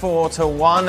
4-1.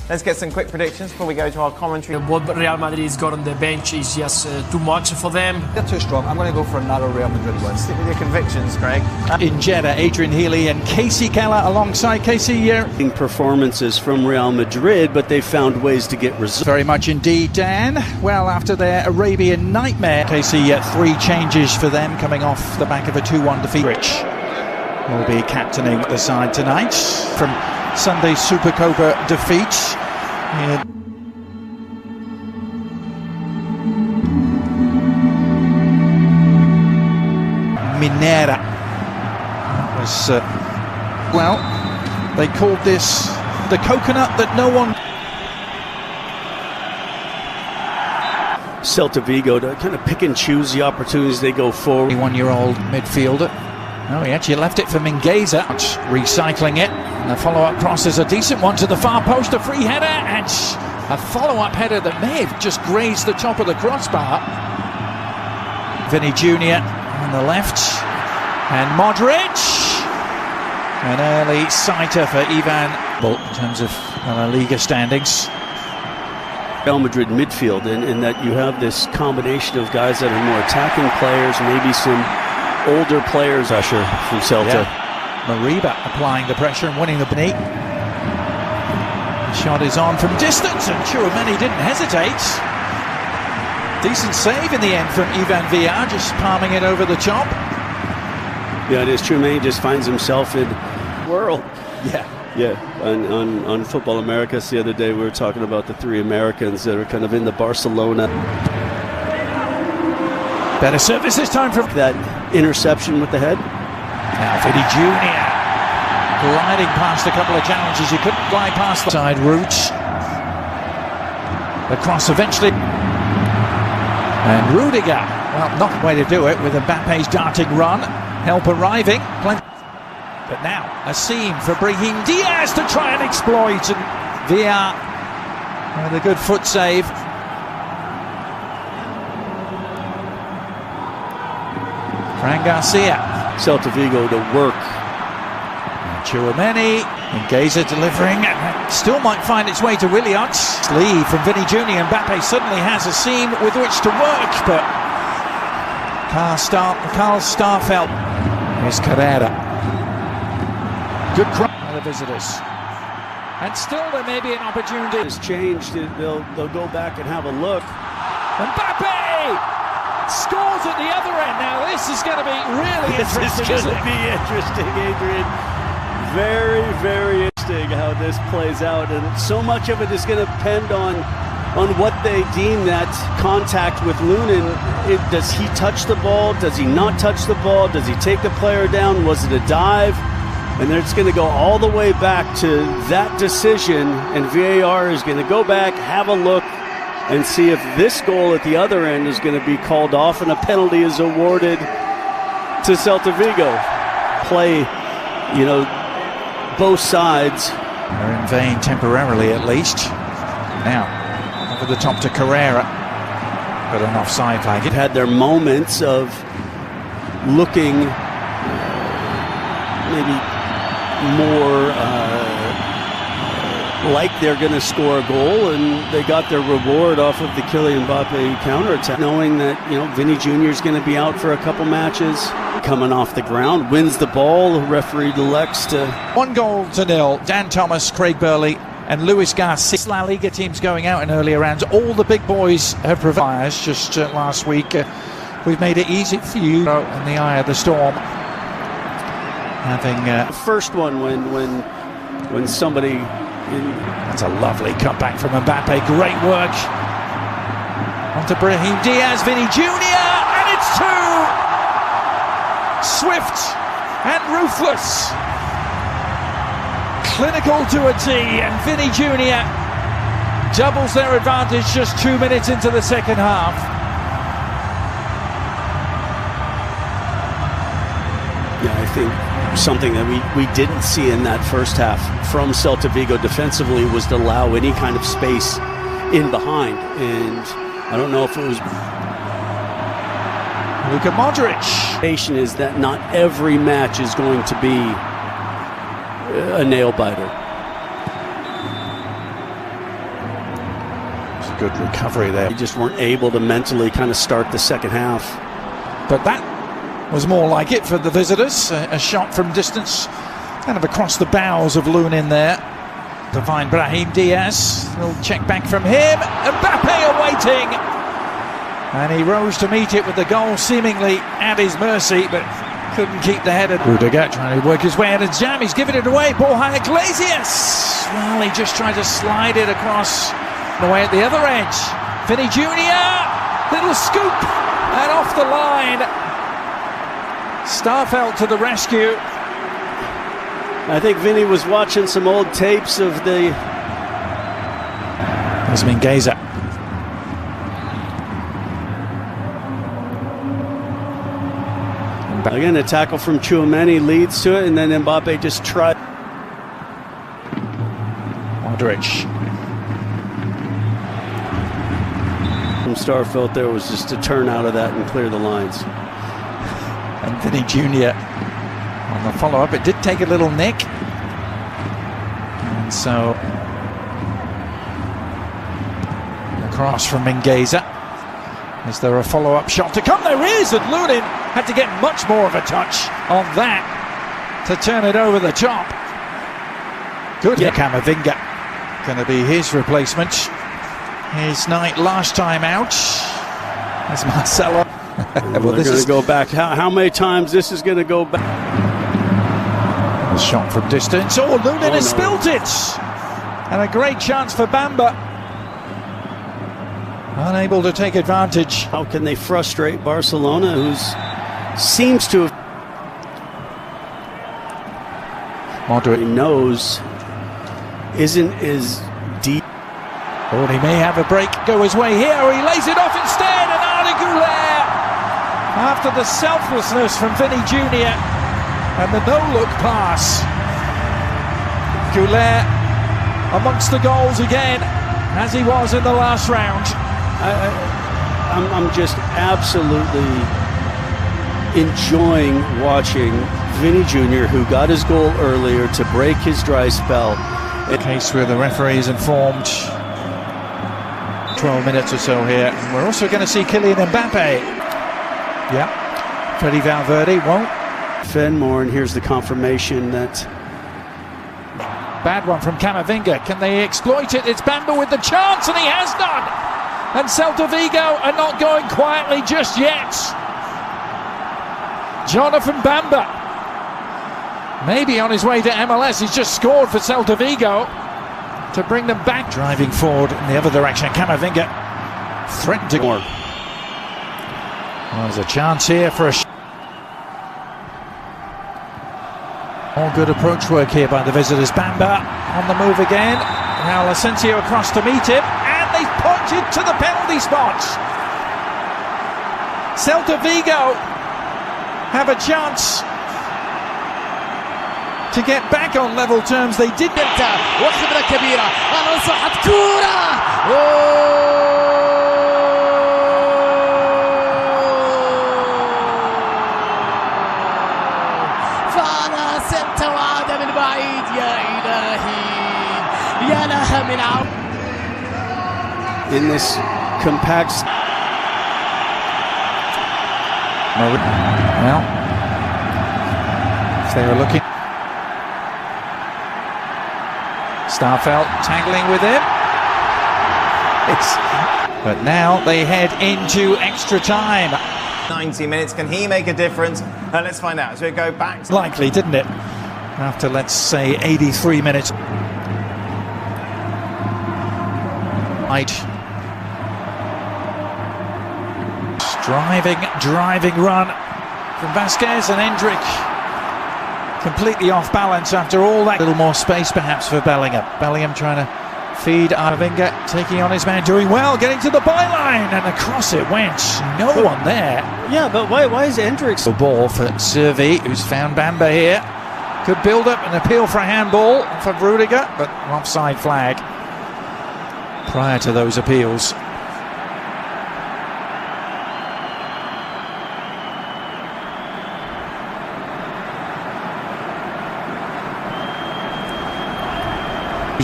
Let's get some quick predictions before we go to our commentary. What Real Madrid's got on the bench is just too much for them. They're too strong. I'm going to go for a narrow Real Madrid win. Stick with your convictions, Craig. In Jeddah, Adrian Healy and Casey Keller alongside Casey. Performances from Real Madrid, but they found ways to get results. Very much indeed, Dan. Well, after their Arabian nightmare, Casey, 3 changes for them coming off the back of a 2-1 defeat. Rich will be captaining the side tonight from Sunday's Supercopa defeat. Minera was, well, they called this the coconut that no one... Celta Vigo to kind of pick and choose the opportunities they go forward. 21-year-old midfielder. Oh, he actually left it for Mingueza, recycling it. And the follow-up cross is a decent one to the far post, a free header, and a follow-up header that may have just grazed the top of the crossbar. Vinny Jr. on the left, and Modric. An early sighter for Ivan in terms of La Liga standings. Real Madrid midfield, in that you have this combination of guys that are more attacking players, maybe some older players. Usher from Celta. Yeah. Mariba applying the pressure and winning the beat. The shot is on from distance, and Chouameni didn't hesitate. Decent save in the end from Ivan Villar, just palming it over the top. Yeah, it is. Chouameni just finds himself in the world. Yeah, on Football Americas the other day, we were talking about the 3 Americans that are kind of in the Barcelona. Better service this time from that interception with the head. Now Vinny Jr. gliding past a couple of challenges. You couldn't glide past the side routes. The cross eventually. And Rudiger, well, not the way to do it with Mbappe's darting run. Help arriving. But now, a seam for Brahim Diaz to try and exploit, and Villar with a good foot save. Fran Garcia. Celta Vigo to work. Chouameni, Mingueza delivering, and still might find its way to Williams. Lead from Vinny Jr. Mbappe suddenly has a seam with which to work, but Karl Starfelt is Carrera. Good crowd by the visitors, and still there may be an opportunity. It's changed. They'll go back and have a look. Mbappe scores at the other end. Now this is going to be really interesting. This is going to be interesting, Adrian. Very, very interesting how this plays out, and so much of it is going to depend on what they deem that contact with Lunin. Does he touch the ball? Does he not touch the ball? Does he take the player down? Was it a dive? And then it's going to go all the way back to that decision, and VAR is going to go back, have a look, and see if this goal at the other end is going to be called off, and a penalty is awarded to Celta Vigo. Play, both sides. They're in vain temporarily, at least. Now, over the top to Carrera, but an offside flag. It had their moments of looking maybe more like they're going to score a goal, and they got their reward off of the Kylian Mbappe counterattack, knowing that Vinny Jr. is going to be out for a couple matches. Coming off the ground, wins the ball. The referee elects to 1-0. Dan Thomas, Craig Burley, and Luis Garcia. La Liga teams going out in earlier rounds. All the big boys have provided. Just last week, we've made it easy for you in the eye of the storm. Having the first one when somebody that's a lovely cutback from Mbappe. Great work onto Brahim Diaz, Vinny Jr. and it's 2. Swift and ruthless, clinical to a T, and Vinny Jr. doubles their advantage just 2 minutes into the second half. Yeah, I think something that we didn't see in that first half from Celta Vigo defensively was to allow any kind of space in behind, and I don't know if it was Luka Modric. Is that not every match is going to be a nail biter. Good recovery there. You just weren't able to mentally kind of start the second half. But that was more like it for the visitors. A shot from distance, kind of across the bows of Lunin there. To find Brahim Diaz. A little check back from him. Mbappe awaiting. And he rose to meet it with the goal seemingly at his mercy, but couldn't keep the header. Rudiger trying to work his way out of jam. He's giving it away. Ball high Iglesias. Well, he just tried to slide it across the way at the other edge. Vinny Jr. Little scoop and off the line. Starfelt to the rescue. I think Vinny was watching some old tapes of the... There's Mingueza. Again, a tackle from Tchouameni leads to it, and then Mbappe just tried. Modric. From Starfelt there was just to turn out of that and clear the lines. And Vinny Jr. on the follow-up. It did take a little nick. And so across from Mingueza. Is there a follow-up shot to come? There is, and Lunin had to get much more of a touch on that to turn it over the top. Good. Camavinga going to be his replacement. His night last time out as Marcelo. Well, this is going to go back. How many times this is going to go back? A shot from distance. Oh, Lunin has spilt it. And a great chance for Bamba. Unable to take advantage. How can they frustrate Barcelona, who seems to have... Modric knows isn't as deep. Oh, he may have a break go his way here, or he lays it off instead, and Arda Güler, after the selflessness from Vinny Jr. and the no-look pass. Güler amongst the goals again, as he was in the last round. I'm just absolutely enjoying watching Vinny Jr., who got his goal earlier to break his dry spell. In case where the referee is informed, 12 minutes or so here. And we're also going to see Kylian Mbappe. Yeah, Freddy Valverde won't. Fenmore, and here's the confirmation that... Bad one from Camavinga. Can they exploit it? It's Bamba with the chance, and he has done. And Celta Vigo are not going quietly just yet. Jonathan Bamba, maybe on his way to MLS. He's just scored for Celta Vigo to bring them back. Driving forward in the other direction. Camavinga threatened to go. Well, there's a chance here for a... All good approach work here by the visitors. Bamba on the move again. Now Asensio across to meet him. And they've pointed to the penalty spot. Celta Vigo have a chance to get back on level terms. They did. وخبرة كبيرة على صحة كورة. فعل سلتا وعاد من بعيد. يا إلهي يا لها من عود. In this compact... Well, if they were looking... Starfelt tangling with him. But now they head into extra time. 90 minutes, can he make a difference? Let's find out. So we go back to... Likely, didn't it? After, let's say, 83 minutes. Right. Driving run from Vasquez, and Endrick completely off balance after all that. A little more space perhaps for Bellingham. Bellingham trying to feed Arvinga, taking on his man, doing well, getting to the byline, and across it went. No one there. Yeah, but why is Endrick... The ball for Servi, who's found Bamba here. Could build up an appeal for a handball for Rudiger, but offside flag prior to those appeals.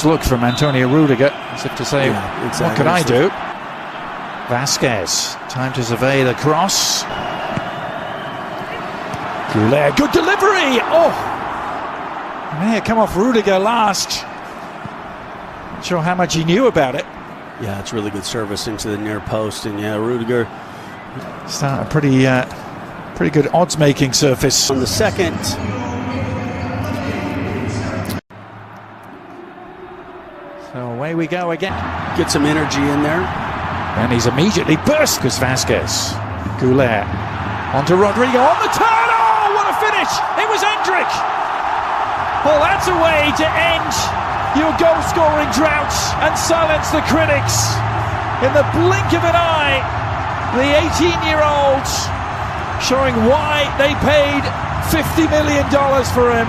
Look from Antonio Rudiger, as if to say, exactly. What can I do? Vasquez, time to survey the cross. Goulet, good delivery! Oh! May have come off Rudiger last. Not sure how much he knew about it. Yeah, it's really good service into the near post, and yeah, Rudiger. Start a pretty good odds-making surface. On the second. So away we go again. Get some energy in there. And he's immediately burst because Vasquez. Goulet. Onto Rodrigo on the turn. Oh, what a finish! It was Endrick. Well, that's a way to end your goal-scoring drought and silence the critics. In the blink of an eye, the 18-year-olds showing why they paid $50 million for him.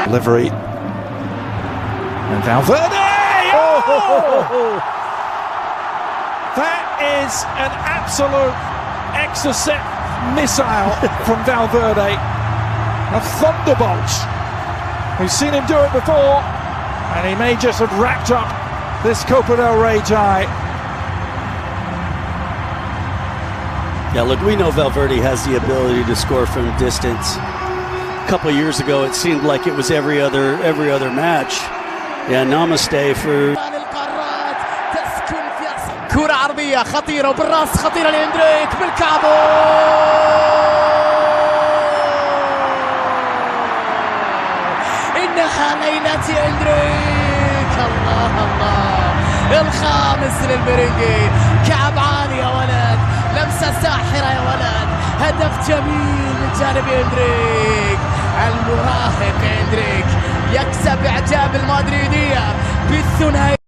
Delivery. And Valverde! Oh! That is an absolute exocet missile from Valverde. A thunderbolt. We've seen him do it before, and he may just have wrapped up this Copa del Rey tie. Yeah, look, we know Valverde has the ability to score from distance. A couple of years ago, it seemed like it was every other match. Yeah, namaste for. كرة عرضية خطيرة وبالراس خطيرة لإندريك بالكعبو. إنها ليلة إندريك. الله الله، الخامس للمرنجي. كعب عالي يا ولد، لمسة ساحرة يا ولد، هدف جميل من جانب إندريك. المراهق إندريك يكسب إعجاب المدريدية بالثنائي.